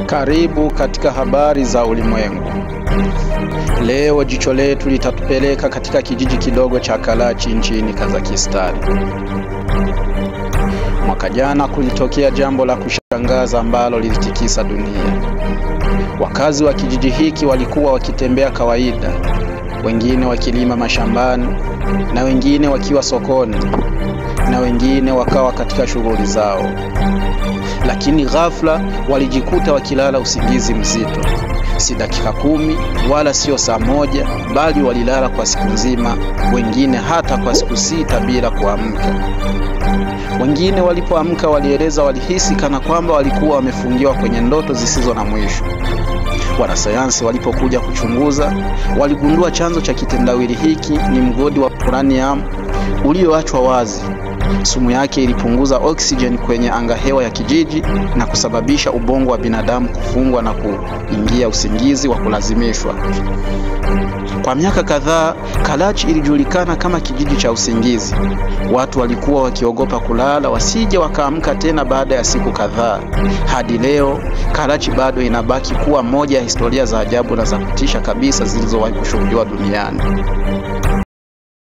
Karibu katika habari za ulimwengu. Leo jicho letu litatupeleka katika kijiji kidogo cha Karachi nchini Kazakhstan. Mwaka jana kulitokea jambo la kushangaza ambalo lilitikisa dunia. Wakazi wa kijiji hiki walikuwa wakitembea kawaida, wengine wakilima mashambani na wengine wakiwa sokoni na wengine wakawa katika shughuli zao. Lakini ghafla walijikuta wakilala usingizi mzito. Si dakika 10 wala sio saa moja, bali walilala kwa siku nzima, wengine hata kwa siku 6 bila kuamka. Wengine walipoamka walieleza walihisi kana kwamba walikuwa wamefungiwa kwenye ndoto zisizo na mwisho. Wanasayansi walipokuja kuchunguza, waligundua chanzo cha kitendawili hiki ni mgodi wa uranium ulioachwa wazi. Sumu yake ilipunguza oksijeni kwenye angahewa ya kijiji na kusababisha ubongo wa binadamu kufungwa na kuingia usingizi wa kulazimishwa. Kwa miaka kadhaa, Karachi ilijulikana kama kijiji cha usingizi. Watu walikuwa wakiogopa kulala wasije wakaamka tena baada ya siku kadhaa. Hadi leo, Karachi bado inabaki kuwa moja ya historia za ajabu na za kutisha kabisa zilizowahi kushuhudiwa duniani.